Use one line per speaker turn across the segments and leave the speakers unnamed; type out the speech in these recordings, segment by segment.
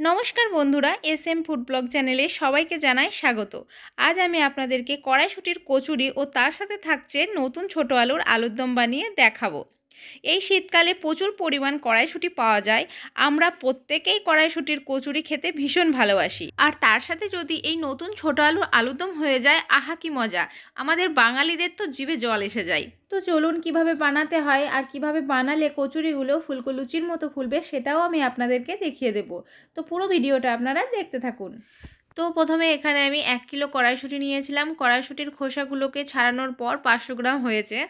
নমস্কার বন্ধুরা, SM food blog চ্যানেলে সবাইকে জানাই স্বাগত। আজ আমি আপনাদেরকে কড়াইশুঁটির কচুরি ও তার সাথে থাকছে নতুন ছোট আলুর দম বানিয়ে দেখাবো। এই শীতকালে প্রচুর পরিমাণ কড়াইশুঁটি পাওয়া যায়। আমরা প্রত্যেকেই কড়াইশুঁটির কচুরি খেতে ভীষণ ভালোবাসি, আর তার সাথে যদি এই নতুন ছোট আলুর দম হয়ে যায়, আহা কি মজা! আমাদের বাঙালিদের তো জিভে জল এসে যায়। তো চলুন কিভাবে বানাতে হয় আর কিভাবে বানালে কচুরিগুলো ফুলকো লুচির মতো ফুলবে সেটাও আমি আপনাদেরকে দেখিয়ে দেব। তো পুরো ভিডিওটা আপনারা দেখতে থাকুন। তো প্রথমে এখানে আমি 1 কিলো কড়াইশুঁটি নিয়েছিলাম। কড়াইশুঁটির খোসাগুলোকে ছাড়ানোর পর 500 গ্রাম হয়েছে।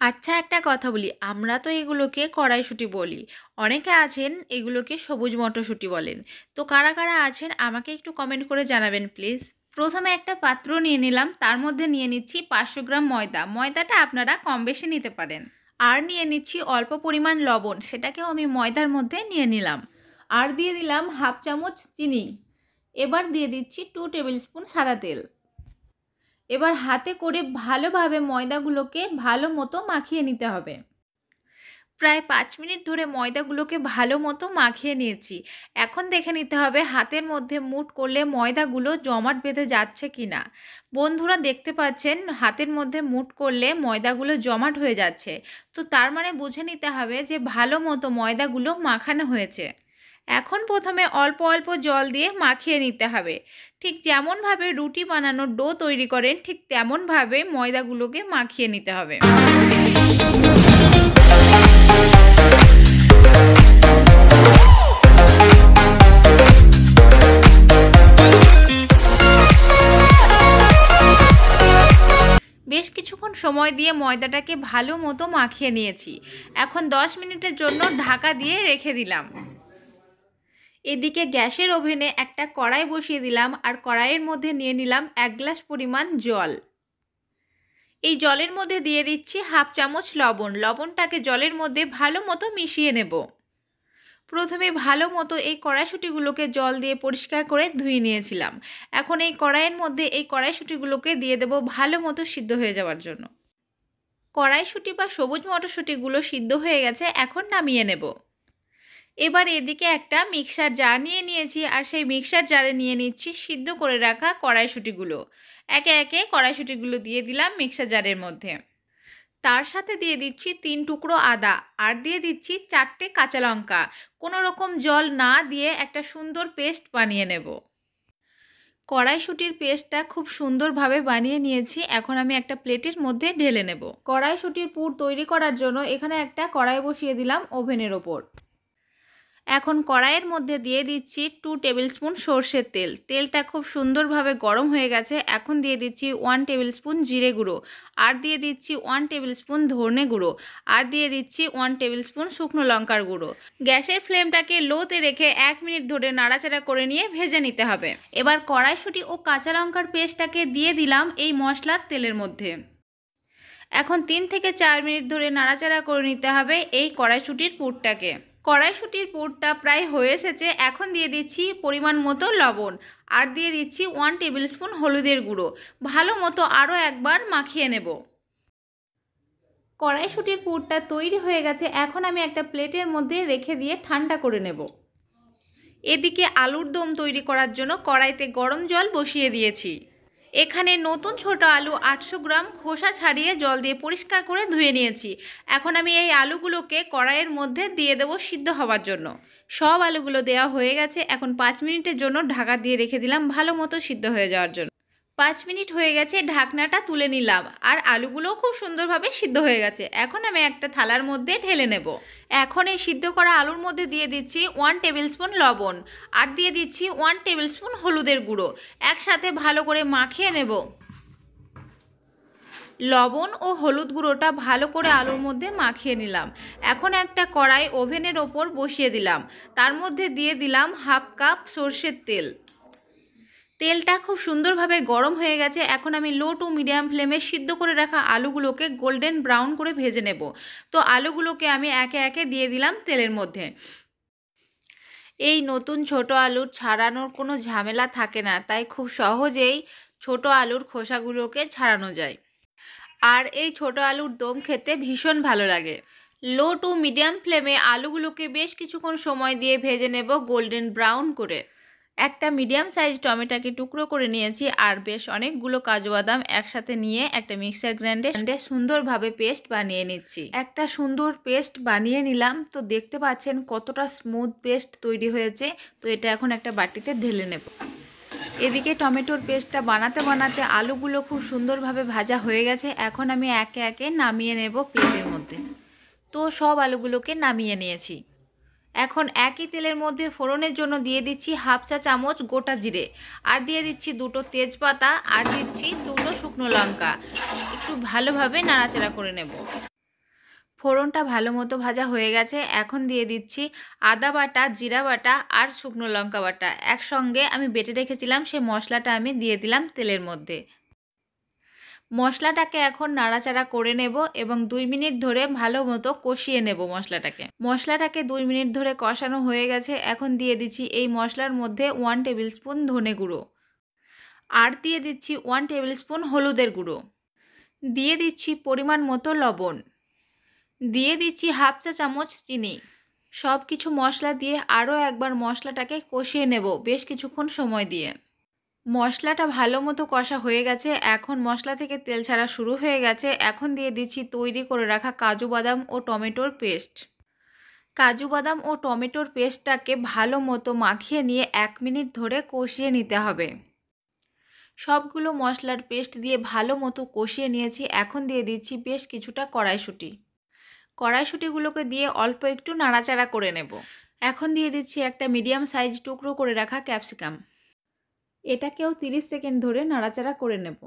আচ্ছা, একটা কথা বলি, আমরা তো এগুলোকে কড়াইশুঁটি বলি, অনেকে আছেন এগুলোকে সবুজ মটরশুঁটি বলেন। তো কারা কারা আছেন আমাকে একটু কমেন্ট করে জানাবেন প্লিজ। প্রথমে একটা পাত্র নিয়ে নিলাম, তার মধ্যে নিয়ে নিচ্ছি 500 গ্রাম ময়দা। ময়দাটা আপনারা কম বেশি নিতে পারেন। আর নিয়ে নিচ্ছি অল্প পরিমাণ লবণ, সেটাকেও আমি ময়দার মধ্যে নিয়ে নিলাম। আর দিয়ে দিলাম হাফ চামচ চিনি। এবার দিয়ে দিচ্ছি 2 টেবিল স্পুন সাদা তেল। এবার হাতে করে ভালোভাবে ময়দাগুলোকে ভালো মতো মাখিয়ে নিতে হবে। প্রায় 5 মিনিট ধরে ময়দাগুলোকে ভালো মতো মাখিয়ে নিয়েছি। এখন দেখে নিতে হবে হাতের মধ্যে মুঠ করলে ময়দাগুলো জমাট বেঁধে যাচ্ছে কি না। বন্ধুরা দেখতে পাচ্ছেন হাতের মধ্যে মুঠ করলে ময়দাগুলো জমাট হয়ে যাচ্ছে। তো তার মানে বুঝে নিতে হবে যে ভালো মতো ময়দাগুলো মাখানো হয়েছে। এখন প্রথমে অল্প অল্প জল দিয়ে মাখিয়ে নিতে হবে। ঠিক যেমনভাবে রুটি বানানোর ডো তৈরি করেন, ঠিক তেমনভাবে ময়দাগুলোকে মাখিয়ে নিতে হবে। বেশ কিছুক্ষণ সময় দিয়ে ময়দাটাকে ভালো মতো মাখিয়ে নিয়েছি। এখন 10 মিনিটের জন্য ঢাকা দিয়ে রেখে দিলাম। এদিকে গ্যাসের ওভেনে একটা কড়াই বসিয়ে দিলাম, আর কড়াইয়ের মধ্যে নিয়ে নিলাম 1 গ্লাস পরিমাণ জল। এই জলের মধ্যে দিয়ে দিচ্ছি হাফ চামচ লবণ। লবণটাকে জলের মধ্যে ভালো মতো মিশিয়ে নেব। প্রথমে ভালো মতো এই কড়াইশুঁটিগুলোকে জল দিয়ে পরিষ্কার করে ধুয়ে নিয়েছিলাম। এখন এই কড়াইয়ের মধ্যে এই কড়াইশুঁটিগুলোকে দিয়ে দেব ভালো মতো সিদ্ধ হয়ে যাওয়ার জন্য। কড়াইশুঁটি বা সবুজ মটরশুঁটিগুলো সিদ্ধ হয়ে গেছে, এখন নামিয়ে নেব। এবার এদিকে একটা মিক্সার জার নিয়ে নিয়েছি, আর সেই মিক্সার জারে নিয়ে নিচ্ছি সিদ্ধ করে রাখা কড়াইশুঁটিগুলো। একে একে কড়াইশুঁটিগুলো দিয়ে দিলাম মিক্সার জারের মধ্যে। তার সাথে দিয়ে দিচ্ছি 3 টুকরো আদা, আর দিয়ে দিচ্ছি 4টে কাঁচা লঙ্কা। কোনো রকম জল না দিয়ে একটা সুন্দর পেস্ট বানিয়ে নেব। কড়াইশুঁটির পেস্টটা খুব সুন্দরভাবে বানিয়ে নিয়েছি। এখন আমি একটা প্লেটের মধ্যে ঢেলে নেব। কড়াইশুঁটির পুর তৈরি করার জন্য এখানে একটা কড়াই বসিয়ে দিলাম ওভেনের ওপর। এখন কড়াইয়ের মধ্যে দিয়ে দিচ্ছি 2 টেবিল স্পুন সর্ষের তেল। তেলটা খুব সুন্দরভাবে গরম হয়ে গেছে। এখন দিয়ে দিচ্ছি 1 টেবিল স্পুন জিরে গুঁড়ো, আর দিয়ে দিচ্ছি 1 টেবিল স্পুন ধনে গুঁড়ো, আর দিয়ে দিচ্ছি 1 টেবিল স্পুন শুকনো লঙ্কার গুঁড়ো। গ্যাসের ফ্লেমটাকে লোতে রেখে 1 মিনিট ধরে নাড়াচাড়া করে নিয়ে ভেজে নিতে হবে। এবার কড়াইশুঁটি ও কাঁচা লঙ্কার পেস্টটাকে দিয়ে দিলাম এই মশলার তেলের মধ্যে। এখন 3 থেকে 4 মিনিট ধরে নাড়াচাড়া করে নিতে হবে এই কড়াইশুঁটির পুরটাকে। কড়াইশুঁটির পুরটা প্রায় হয়ে এসেছে। এখন দিয়ে দিচ্ছি পরিমাণ মতো লবণ, আর দিয়ে দিচ্ছি 1 টেবিল স্পুন হলুদের গুঁড়ো। ভালো মতো আরও একবার মাখিয়ে নেব। কড়াইশুঁটির পুরটা তৈরি হয়ে গেছে। এখন আমি একটা প্লেটের মধ্যে রেখে দিয়ে ঠান্ডা করে নেব। এদিকে আলুর দম তৈরি করার জন্য কড়াইতে গরম জল বসিয়ে দিয়েছি। এখানে নতুন ছোট আলু 800 গ্রাম খোসা ছাড়িয়ে জল দিয়ে পরিষ্কার করে ধুয়ে নিয়েছি। এখন আমি এই আলুগুলোকে কড়াইয়ের মধ্যে দিয়ে দেবো সিদ্ধ হওয়ার জন্য। সব আলুগুলো দেওয়া হয়ে গেছে। এখন 5 মিনিটের জন্য ঢাকা দিয়ে রেখে দিলাম ভালো মতো সিদ্ধ হয়ে যাওয়ার জন্য। 5 মিনিট হয়ে গেছে, ঢাকনাটা তুলে নিলাম, আর আলুগুলোও খুব সুন্দরভাবে সিদ্ধ হয়ে গেছে। এখন আমি একটা থালার মধ্যে ঢেলে নেব। এখন এই সিদ্ধ করা আলুর মধ্যে দিয়ে দিচ্ছি 1 টেবিল স্পুন লবণ, আর দিয়ে দিচ্ছি 1 টেবিল স্পুন হলুদের গুঁড়ো। একসাথে ভালো করে মাখিয়ে নেব। লবণ ও হলুদ গুঁড়োটা ভালো করে আলুর মধ্যে মাখিয়ে নিলাম। এখন একটা কড়াই ওভেনের ওপর বসিয়ে দিলাম। তার মধ্যে দিয়ে দিলাম হাফ কাপ সর্ষের তেল। তেলটা খুব সুন্দরভাবে গরম হয়ে গেছে। এখন আমি লো টু মিডিয়াম ফ্লেমে সিদ্ধ করে রাখা আলুগুলোকে গোল্ডেন ব্রাউন করে ভেজে নেব। তো আলুগুলোকে আমি একে একে দিয়ে দিলাম তেলের মধ্যে। এই নতুন ছোট আলুর ছাড়ানোর কোনো ঝামেলা থাকে না, তাই খুব সহজেই ছোট আলুর খোসাগুলোকে ছাড়ানো যায়। আর এই ছোট আলুর দম খেতে ভীষণ ভালো লাগে। लो टू मीडियम फ्लेमे आलूगुलोके बेश किछुक्षण समय दिए भेजे नेब गोल्डन ब्राउन करे। একটা মিডিয়াম সাইজ টমেটোকে টুকরো করে নিয়েছি আর বেশ অনেকগুলো কাজু বাদাম একসাথে নিয়ে একটা মিক্সার গ্রাইন্ডারে সুন্দরভাবে পেস্ট বানিয়ে নিচ্ছি। একটা সুন্দর পেস্ট বানিয়ে নিলাম। তো দেখতে পাচ্ছেন কতটা স্মুথ পেস্ট তৈরি হয়েছে। তো এটা এখন একটা বাটিতে ঢেলে নেব। এদিকে টমেটোর পেস্টটা বানাতে বানাতে আলুগুলো খুব সুন্দরভাবে ভাজা হয়ে গেছে। এখন আমি একে একে নামিয়ে নেব প্লেটের মধ্যে। তো সব আলুগুলোকে নামিয়ে নিয়েছি। এখন একই তেলের মধ্যে ফোড়নের জন্য দিয়ে দিচ্ছি হাফ চা চামচ গোটা জিরে, আর দিয়ে দিচ্ছি দুটো তেজপাতা, আর দিচ্ছি দুটো শুকনো লঙ্কা। একটু ভালোভাবে নাড়াচাড়া করে নেব। ফোড়নটা ভালো মতো ভাজা হয়ে গেছে। এখন দিয়ে দিচ্ছি আদা বাটা, জিরা বাটা আর শুকনো লঙ্কা বাটা একসঙ্গে আমি বেটে রেখেছিলাম। সেই মশলাটা আমি দিয়ে দিলাম তেলের মধ্যে। মশলাটাকে এখন নাড়াচাড়া করে নেব এবং 2 মিনিট ধরে ভালো মতো কষিয়ে নেব মশলাটাকে 2 মিনিট ধরে কষানো হয়ে গেছে। এখন দিয়ে দিচ্ছি এই মশলার মধ্যে 1 টেবিল স্পুন ধনে গুঁড়ো, আর দিয়ে দিচ্ছি 1 টেবিল স্পুন হলুদের গুঁড়ো, দিয়ে দিচ্ছি পরিমাণ মতো লবণ, দিয়ে দিচ্ছি হাফ চা চামচ চিনি। সব কিছু মশলা দিয়ে আরও একবার মশলাটাকে কষিয়ে নেব বেশ কিছুক্ষণ সময় দিয়ে। মশলাটা ভালো মতো কষা হয়ে গেছে। এখন মশলা থেকে তেল ছাড়া শুরু হয়ে গেছে। এখন দিয়ে দিচ্ছি তৈরি করে রাখা কাজু বাদাম ও টমেটোর পেস্ট। কাজু বাদাম ও টমেটোর পেস্টটাকে ভালো মতো মাখিয়ে নিয়ে 1 মিনিট ধরে কষিয়ে নিতে হবে। সবগুলো মশলার পেস্ট দিয়ে ভালো মতো কষিয়ে নিয়েছি। এখন দিয়ে দিচ্ছি বেশ কিছুটা কড়াইশুঁটি। কড়াইশুঁটিগুলোকে দিয়ে অল্প একটু নাড়াচাড়া করে নেব। এখন দিয়ে দিচ্ছি একটা মিডিয়াম সাইজ টুকরো করে রাখা ক্যাপসিকাম। এটাকেও 30 সেকেন্ড ধরে নাড়াচাড়া করে নেব।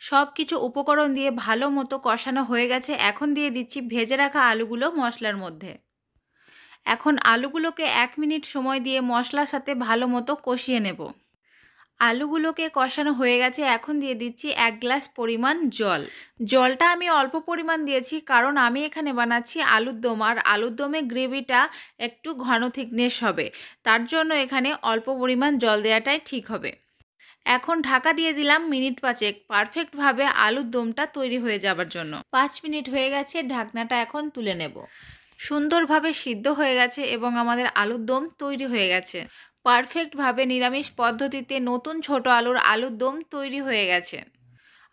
সব কিছু উপকরণ দিয়ে ভালো মতো কষানো হয়ে গেছে। এখন দিয়ে দিচ্ছি ভেজে রাখা আলুগুলো মশলার মধ্যে। এখন আলুগুলোকে 1 মিনিট সময় দিয়ে মশলার সাথে ভালো মতো কষিয়ে নেব। আলুগুলোকে কষানো হয়ে গেছে। এখন দিয়ে দিচ্ছি 1 গ্লাস পরিমাণ জল। জলটা আমি অল্প পরিমাণ দিয়েছি কারণ আমি এখানে বানাচ্ছি আলুর দম, আর আলুর দমে গ্রেভিটা একটু ঘন থিকনেস হবে, তার জন্য এখানে অল্প পরিমাণ জল দেওয়াটাই ঠিক হবে। এখন ঢাকা দিয়ে দিলাম মিনিট 5 পারফেক্টভাবে আলুর দমটা তৈরি হয়ে যাবার জন্য। 5 মিনিট হয়ে গেছে, ঢাকনাটা এখন তুলে নেব। সুন্দরভাবে সিদ্ধ হয়ে গেছে এবং আমাদের আলুর দম তৈরি হয়ে গেছে। পারফেক্টভাবে নিরামিষ পদ্ধতিতে নতুন ছোট আলুর দম তৈরি হয়ে গেছে।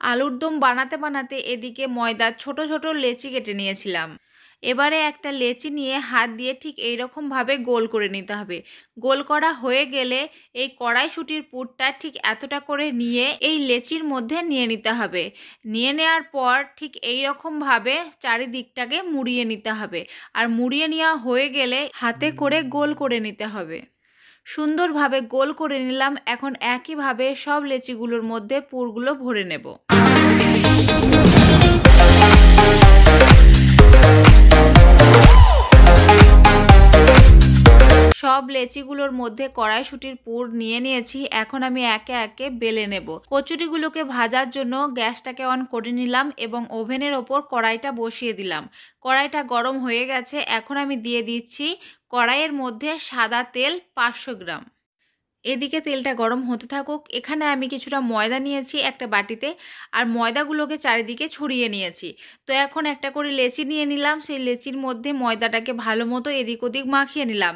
আলুর দম বানাতে বানাতে এদিকে ময়দার ছোট ছোট লেচি কেটে নিয়েছিলাম। এবারে একটা লেচি নিয়ে হাত দিয়ে ঠিক এইরকমভাবে গোল করে নিতে হবে। গোল করা হয়ে গেলে এই কড়াইশুঁটির পুরটা ঠিক এতটা করে নিয়ে এই লেচির মধ্যে নিয়ে নিতে হবে। নিয়ে নেওয়ার পর ঠিক এইরকমভাবে চারিদিকটাকে মুড়িয়ে নিতে হবে, আর মুড়িয়ে নেওয়া হয়ে গেলে হাতে করে গোল করে নিতে হবে। সুন্দরভাবে গোল করে নিলাম। এখন একইভাবে সব লেচিগুলোর মধ্যে পুরগুলো ভরে নেব। সব লেচিগুলোর মধ্যে কড়াইশুঁটির পুর নিয়ে নিয়েছি। এখন আমি একে একে বেলে নেব। কচুরিগুলোকে ভাজার জন্য গ্যাসটাকে অন করে নিলাম এবং ওভেনের ওপর কড়াইটা বসিয়ে দিলাম। কড়াইটা গরম হয়ে গেছে। এখন আমি দিয়ে দিচ্ছি কড়াইয়ের মধ্যে সাদা তেল 500 গ্রাম। এদিকে তেলটা গরম হতে থাকুক। এখানে আমি কিছুটা ময়দা নিয়েছি একটা বাটিতে, আর ময়দাগুলোকে চারিদিকে ছড়িয়ে নিয়েছি। তো এখন একটা করে লেচি নিয়ে নিলাম। সেই লেচির মধ্যে ময়দাটাকে ভালো মতো এদিক ওদিক মাখিয়ে নিলাম।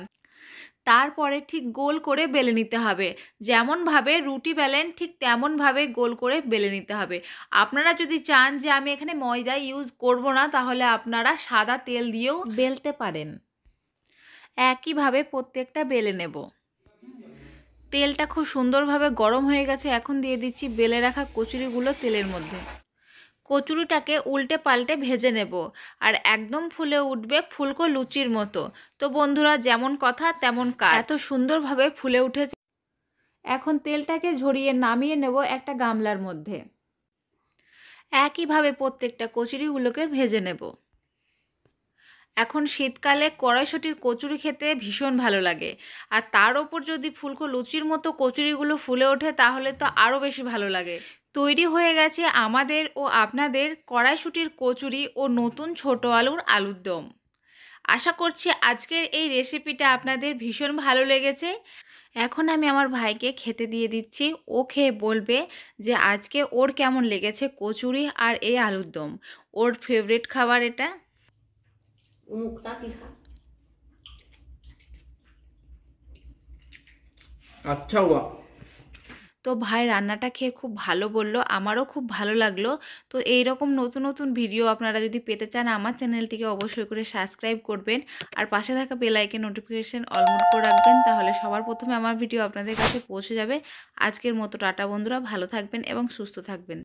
তারপরে ঠিক গোল করে বেলে নিতে হবে। যেমনভাবে রুটি বেলেন ঠিক তেমনভাবে গোল করে বেলে নিতে হবে। আপনারা যদি চান যে আমি এখানে ময়দা ইউজ করব না, তাহলে আপনারা সাদা তেল দিয়েও বেলতে পারেন। একইভাবে প্রত্যেকটা বেলে নেব। তেলটা খুব সুন্দরভাবে গরম হয়ে গেছে। এখন দিয়ে দিচ্ছি বেলে রাখা কচুরিগুলো তেলের মধ্যে। কচুরিটাকে উল্টে পাল্টে ভেজে নেব, আর একদম ফুলে উঠবে ফুলকো লুচির মতো। তো বন্ধুরা, যেমন কথা তেমন কাজ। এত সুন্দরভাবে ফুলে উঠেছে। এখন তেলটাকে ঝরিয়ে নামিয়ে নেব একটা গামলার মধ্যে। একইভাবে প্রত্যেকটা কচুরিগুলোকে ভেজে নেব। এখন শীতকালে কড়াইশুঁটির কচুরি খেতে ভীষণ ভালো লাগে, আর তার ওপর যদি ফুলকো লুচির মতো কচুরিগুলো ফুলে ওঠে তাহলে তো আরও বেশি ভালো লাগে। তৈরি হয়ে গেছে আমাদের ও আপনাদের কড়াইশুঁটির কচুরি ও নতুন ছোট আলুর দম। আশা করছি আজকের এই রেসিপিটা আপনাদের ভীষণ ভালো লেগেছে। এখন আমি আমার ভাইকে খেতে দিয়ে দিচ্ছি। ও খেয়ে বলবে যে আজকে ওর কেমন লেগেছে কচুরি আর এই আলুর দম। ওর ফেভারিট খাবার এটা।
মুখটা কি খা अच्छा हुआ।
তো ভাই রান্নাটা খেয়ে খুব ভালো বলল, আমারও খুব ভালো লাগলো। তো এই রকম নতুন নতুন ভিডিও আপনারা যদি পেতে চান আমার চ্যানেলটিকে অবশ্যই করে সাবস্ক্রাইব করবেন আর পাশে থাকা bell icon notification all mode করে রাখবেন, তাহলে সবার প্রথমে আমার ভিডিও আপনাদের কাছে পৌঁছে যাবে। আজকের মতো টাটা বন্ধুরা, ভালো থাকবেন এবং সুস্থ থাকবেন।